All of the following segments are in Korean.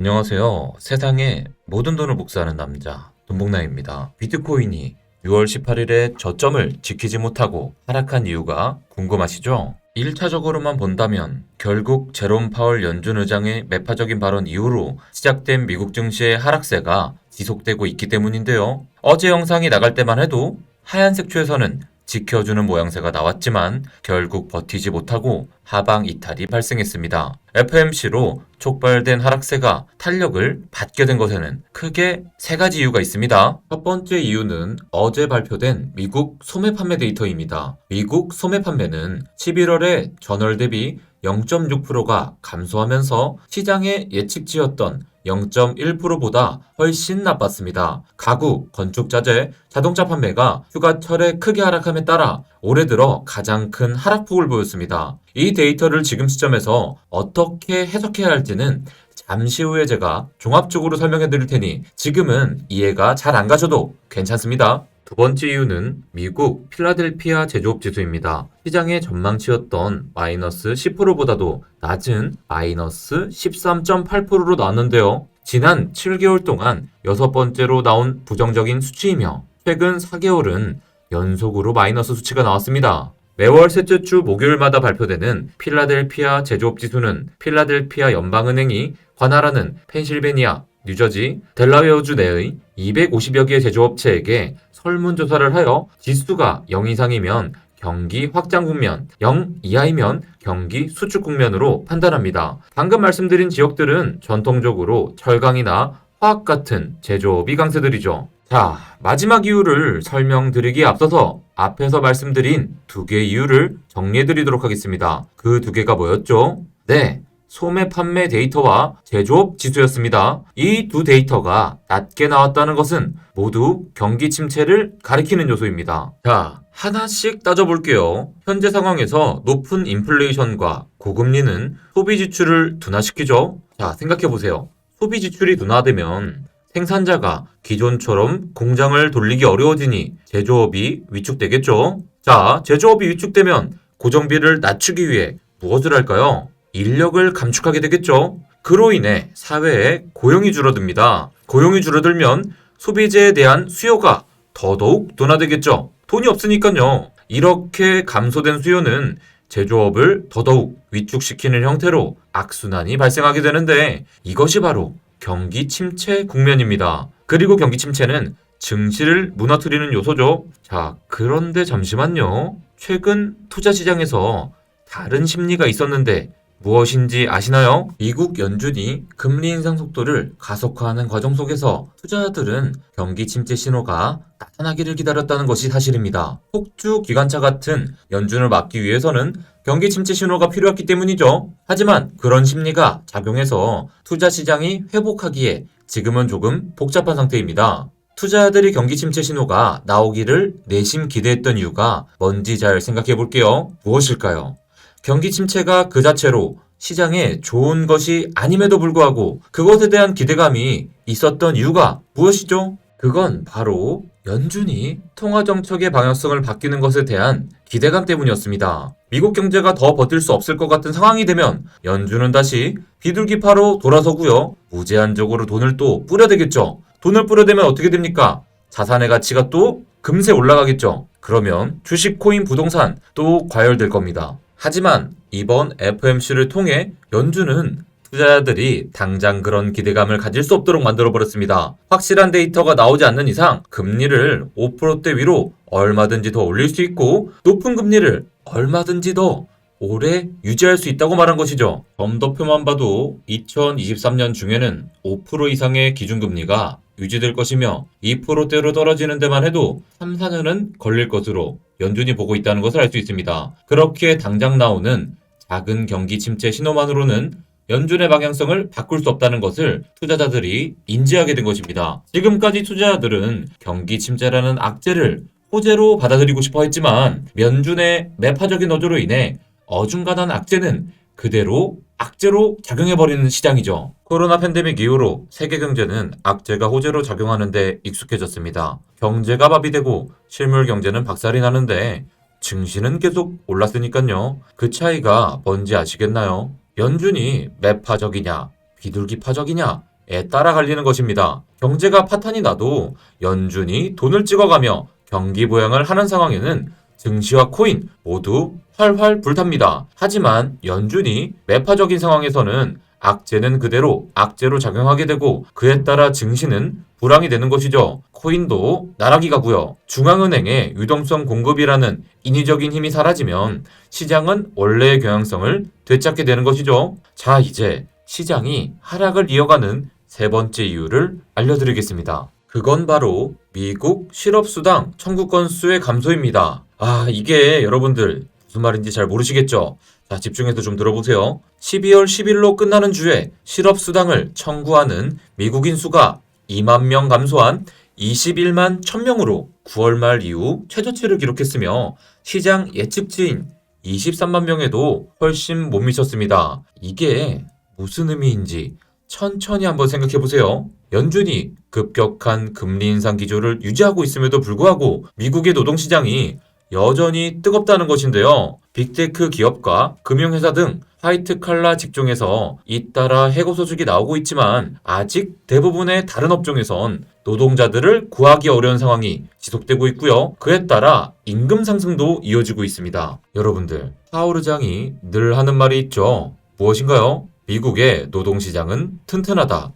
안녕하세요. 세상에 모든 돈을 복사하는 남자, 돈복나입니다. 비트코인이 6월 18일에 저점을 지키지 못하고 하락한 이유가 궁금하시죠? 1차적으로만 본다면 결국 제롬 파월 연준 의장의 매파적인 발언 이후로 시작된 미국 증시의 하락세가 지속되고 있기 때문인데요. 어제 영상이 나갈 때만 해도 하얀색 추에서는 지켜주는 모양새가 나왔지만 결국 버티지 못하고 하방 이탈이 발생했습니다. FMC로 촉발된 하락세가 탄력을 받게 된 것에는 크게 세 가지 이유가 있습니다. 첫 번째 이유는 어제 발표된 미국 소매 판매 데이터입니다. 미국 소매 판매는 11월에 전월 대비 0.6%가 감소하면서 시장의 예측치였던 0.1%보다 훨씬 나빴습니다. 가구, 건축자재, 자동차 판매가 휴가철에 크게 하락함에 따라 올해 들어 가장 큰 하락폭을 보였습니다. 이 데이터를 지금 시점에서 어떻게 해석해야 할지는 잠시 후에 제가 종합적으로 설명해 드릴 테니 지금은 이해가 잘 안 가셔도 괜찮습니다. 두 번째 이유는 미국 필라델피아 제조업 지수입니다. 시장의 전망치였던 마이너스 10%보다도 낮은 마이너스 13.8%로 나왔는데요. 지난 7개월 동안 6번째로 나온 부정적인 수치이며 최근 4개월은 연속으로 마이너스 수치가 나왔습니다. 매월 셋째 주 목요일마다 발표되는 필라델피아 제조업 지수는 필라델피아 연방은행이 관할하는 펜실베니아, 뉴저지, 델라웨어주 내의 250여 개의 제조업체에게 설문조사를 하여 지수가 0 이상이면 경기 확장 국면, 0 이하이면 경기 수축 국면으로 판단합니다. 방금 말씀드린 지역들은 전통적으로 철강이나 화학 같은 제조업이 강세들이죠. 자, 마지막 이유를 설명드리기에 앞서서 앞에서 말씀드린 두 개의 이유를 정리해드리도록 하겠습니다. 그 두 개가 뭐였죠? 네, 소매 판매 데이터와 제조업 지수였습니다. 이 두 데이터가 낮게 나왔다는 것은 모두 경기 침체를 가리키는 요소입니다. 자, 하나씩 따져볼게요. 현재 상황에서 높은 인플레이션과 고금리는 소비 지출을 둔화시키죠? 자, 생각해보세요. 소비 지출이 둔화되면 생산자가 기존처럼 공장을 돌리기 어려워지니 제조업이 위축되겠죠? 자, 제조업이 위축되면 고정비를 낮추기 위해 무엇을 할까요? 인력을 감축하게 되겠죠? 그로 인해 사회에 고용이 줄어듭니다. 고용이 줄어들면 소비재에 대한 수요가 더더욱 둔화되겠죠? 돈이 없으니까요. 이렇게 감소된 수요는 제조업을 더더욱 위축시키는 형태로 악순환이 발생하게 되는데 이것이 바로 경기 침체 국면입니다. 그리고 경기 침체는 증시를 무너뜨리는 요소죠. 자, 그런데 잠시만요. 최근 투자 시장에서 다른 심리가 있었는데 무엇인지 아시나요? 미국 연준이 금리 인상 속도를 가속화하는 과정 속에서 투자자들은 경기 침체 신호가 나타나기를 기다렸다는 것이 사실입니다. 폭주 기관차 같은 연준을 막기 위해서는 경기 침체 신호가 필요했기 때문이죠. 하지만 그런 심리가 작용해서 투자 시장이 회복하기에 지금은 조금 복잡한 상태입니다. 투자자들이 경기 침체 신호가 나오기를 내심 기대했던 이유가 뭔지 잘 생각해 볼게요. 무엇일까요? 경기 침체가 그 자체로 시장에 좋은 것이 아님에도 불구하고 그것에 대한 기대감이 있었던 이유가 무엇이죠? 그건 바로 연준이 통화정책의 방향성을 바뀌는 것에 대한 기대감 때문이었습니다. 미국 경제가 더 버틸 수 없을 것 같은 상황이 되면 연준은 다시 비둘기파로 돌아서고요. 무제한적으로 돈을 또 뿌려대겠죠. 돈을 뿌려대면 어떻게 됩니까? 자산의 가치가 또 금세 올라가겠죠. 그러면 주식, 코인, 부동산 또 과열될 겁니다. 하지만 이번 FMC를 통해 연준은 투자자들이 당장 그런 기대감을 가질 수 없도록 만들어버렸습니다. 확실한 데이터가 나오지 않는 이상 금리를 5%대 위로 얼마든지 더 올릴 수 있고 높은 금리를 얼마든지 더 오래 유지할 수 있다고 말한 것이죠. 점도표만 봐도 2023년 중에는 5% 이상의 기준금리가 유지될 것이며 2%대로 떨어지는 데만 해도 3, 4년은 걸릴 것으로 연준이 보고 있다는 것을 알 수 있습니다. 그렇게 당장 나오는 작은 경기 침체 신호만으로는 연준의 방향성을 바꿀 수 없다는 것을 투자자들이 인지하게 된 것입니다. 지금까지 투자자들은 경기 침체라는 악재를 호재로 받아들이고 싶어 했지만 연준의 매파적인 노조로 인해 어중간한 악재는 그대로 악재로 작용해버리는 시장이죠. 코로나 팬데믹 이후로 세계 경제는 악재가 호재로 작용하는 데 익숙해졌습니다. 경제가 밥이 되고 실물 경제는 박살이 나는데 증시는 계속 올랐으니까요. 그 차이가 뭔지 아시겠나요? 연준이 매파적이냐 비둘기파적이냐 따라 갈리는 것입니다. 경제가 파탄이 나도 연준이 돈을 찍어가며 경기 부양을 하는 상황에는 증시와 코인 모두 활활 불탑니다. 하지만 연준이 매파적인 상황에서는 악재는 그대로 악재로 작용하게 되고 그에 따라 증시는 불황이 되는 것이죠. 코인도 나락이 가고요. 중앙은행의 유동성 공급이라는 인위적인 힘이 사라지면 시장은 원래의 경향성을 되찾게 되는 것이죠. 자, 이제 시장이 하락을 이어가는 세 번째 이유를 알려드리겠습니다. 그건 바로 미국 실업수당 청구 건수의 감소입니다. 이게 여러분들 무슨 말인지 잘 모르시겠죠? 자, 집중해서 좀 들어보세요. 12월 10일로 끝나는 주에 실업수당을 청구하는 미국인 수가 2만 명 감소한 21만 1000명으로 9월 말 이후 최저치를 기록했으며 시장 예측치인 23만 명에도 훨씬 못 미쳤습니다. 이게 무슨 의미인지 천천히 한번 생각해 보세요. 연준이 급격한 금리 인상 기조를 유지하고 있음에도 불구하고 미국의 노동시장이 여전히 뜨겁다는 것인데요. 빅테크 기업과 금융회사 등 화이트 칼라 직종에서 잇따라 해고 소식이 나오고 있지만 아직 대부분의 다른 업종에선 노동자들을 구하기 어려운 상황이 지속되고 있고요. 그에 따라 임금 상승도 이어지고 있습니다. 여러분들, 파월 의장이 늘 하는 말이 있죠. 무엇인가요? 미국의 노동시장은 튼튼하다.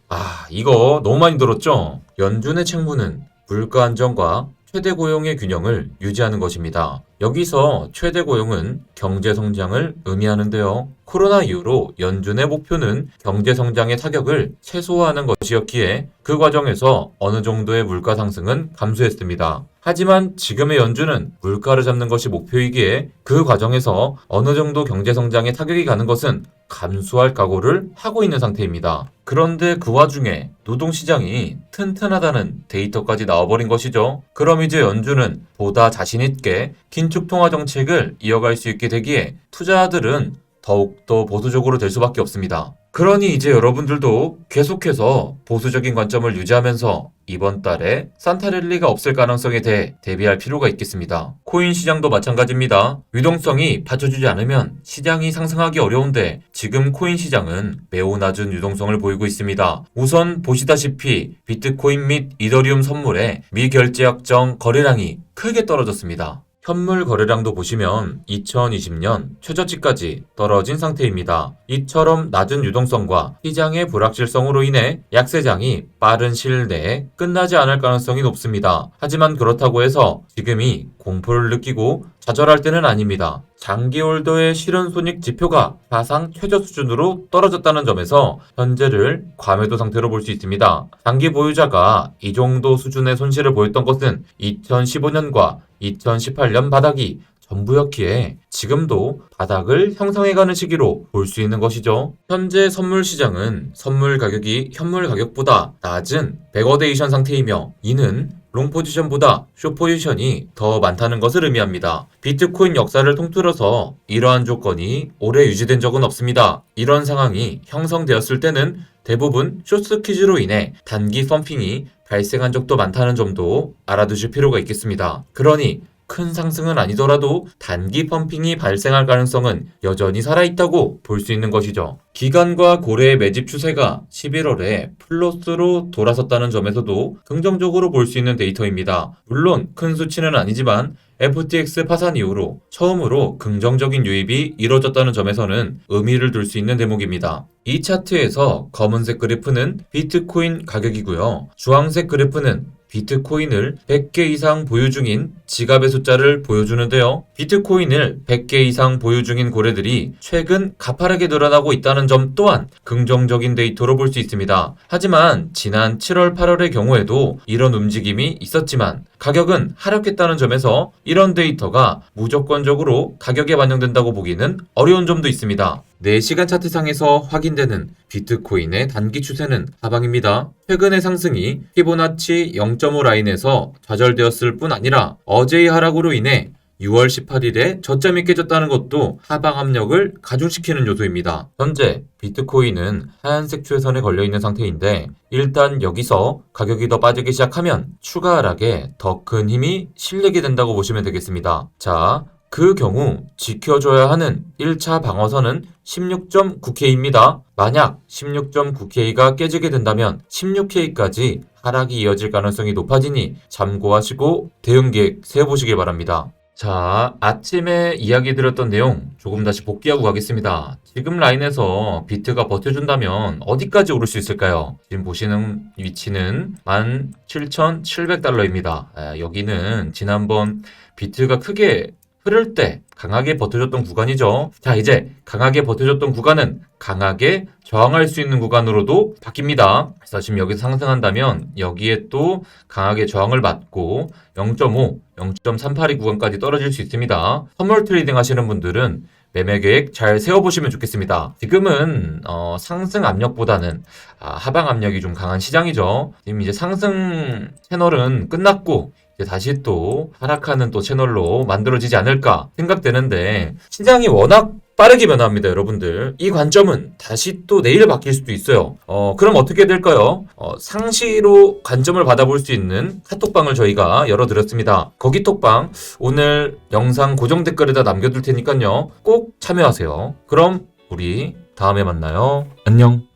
이거 너무 많이 들었죠? 연준의 책무는 물가 안정과 최대 고용의 균형을 유지하는 것입니다. 여기서 최대 고용은 경제 성장을 의미하는데요. 코로나 이후로 연준의 목표는 경제 성장의 타격을 최소화하는 것이었기에 그 과정에서 어느 정도의 물가 상승은 감소했습니다. 하지만 지금의 연준은 물가를 잡는 것이 목표이기에 그 과정에서 어느 정도 경제 성장에 타격이 가는 것은 감수할 각오를 하고 있는 상태입니다. 그런데 그 와중에 노동시장이 튼튼하다는 데이터까지 나와버린 것이죠. 그럼 이제 연준은 보다 자신있게 긴축 통화 정책을 이어갈 수 있게 되기에 투자자들은 더욱더 보수적으로 될 수밖에 없습니다. 그러니 이제 여러분들도 계속해서 보수적인 관점을 유지하면서 이번 달에 산타랠리가 없을 가능성에 대해 대비할 필요가 있겠습니다. 코인 시장도 마찬가지입니다. 유동성이 받쳐주지 않으면 시장이 상승하기 어려운데 지금 코인 시장은 매우 낮은 유동성을 보이고 있습니다. 우선 보시다시피 비트코인 및 이더리움 선물의 미결제 약정 거래량이 크게 떨어졌습니다. 현물 거래량도 보시면 2020년 최저치까지 떨어진 상태입니다. 이처럼 낮은 유동성과 시장의 불확실성으로 인해 약세장이 빠른 시일 내에 끝나지 않을 가능성이 높습니다. 하지만 그렇다고 해서 지금이 공포를 느끼고 좌절할 때는 아닙니다. 장기 홀더의 실현손익 지표가 사상 최저 수준으로 떨어졌다는 점에서 현재를 과매도 상태로 볼 수 있습니다. 장기 보유자가 이 정도 수준의 손실을 보였던 것은 2015년과 2018년 바닥이 전부였기에 지금도 바닥을 형성해가는 시기로 볼 수 있는 것이죠. 현재 선물 시장은 선물 가격이 현물 가격보다 낮은 백어데이션 상태이며 이는 롱 포지션보다 숏 포지션이 더 많다는 것을 의미합니다. 비트코인 역사를 통틀어서 이러한 조건이 오래 유지된 적은 없습니다. 이런 상황이 형성되었을 때는 대부분 숏 스퀴즈로 인해 단기 펌핑이 발생한 적도 많다는 점도 알아두실 필요가 있겠습니다. 그러니 큰 상승은 아니더라도 단기 펌핑이 발생할 가능성은 여전히 살아있다고 볼 수 있는 것이죠. 기관과 고래의 매집 추세가 11월에 플러스로 돌아섰다는 점에서도 긍정적으로 볼 수 있는 데이터입니다. 물론 큰 수치는 아니지만 FTX 파산 이후로 처음으로 긍정적인 유입이 이뤄졌다는 점에서는 의미를 둘 수 있는 대목입니다. 이 차트에서 검은색 그래프는 비트코인 가격이고요. 주황색 그래프는 비트코인을 100개 이상 보유 중인 지갑의 숫자를 보여주는데요. 비트코인을 100개 이상 보유 중인 고래들이 최근 가파르게 늘어나고 있다는 점 또한 긍정적인 데이터로 볼 수 있습니다. 하지만 지난 7월, 8월의 경우에도 이런 움직임이 있었지만 가격은 하락했다는 점에서 이런 데이터가 무조건적으로 가격에 반영된다고 보기는 어려운 점도 있습니다. 4시간 차트상에서 확인되는 비트코인의 단기 추세는 하방입니다. 최근의 상승이 피보나치 0.5 라인에서 좌절되었을 뿐 아니라 어제의 하락으로 인해 6월 18일에 저점이 깨졌다는 것도 하방 압력을 가중시키는 요소입니다. 현재 비트코인은 하얀색 추세선에 걸려있는 상태인데 일단 여기서 가격이 더 빠지기 시작하면 추가 하락에 더 큰 힘이 실리게 된다고 보시면 되겠습니다. 자, 그 경우 지켜줘야 하는 1차 방어선은 16.9K입니다. 만약 16.9K가 깨지게 된다면 16K까지 하락이 이어질 가능성이 높아지니 참고하시고 대응계획 세워보시길 바랍니다. 자, 아침에 이야기 드렸던 내용 조금 다시 복귀하고 가겠습니다. 지금 라인에서 비트가 버텨준다면 어디까지 오를 수 있을까요? 지금 보시는 위치는 17,700달러입니다. 여기는 지난번 비트가 크게 흐를 때 강하게 버텨줬던 구간이죠. 자, 이제 강하게 버텨줬던 구간은 강하게 저항할 수 있는 구간으로도 바뀝니다. 그래서 지금 여기서 상승한다면 여기에 또 강하게 저항을 받고 0.5, 0.382 구간까지 떨어질 수 있습니다. 선물 트레이딩 하시는 분들은 매매 계획 잘 세워보시면 좋겠습니다. 지금은 상승 압력보다는 하방 압력이 좀 강한 시장이죠. 지금 이제 상승 채널은 끝났고 이제 다시 또 하락하는 또 채널로 만들어지지 않을까 생각되는데 시장이 워낙 빠르게 변화합니다, 여러분들. 이 관점은 다시 또 내일 바뀔 수도 있어요. 그럼 어떻게 될까요? 상시로 관점을 받아볼 수 있는 카톡방을 저희가 열어드렸습니다. 거기 톡방 오늘 영상 고정 댓글에다 남겨둘 테니까요. 꼭 참여하세요. 그럼 우리 다음에 만나요. 안녕.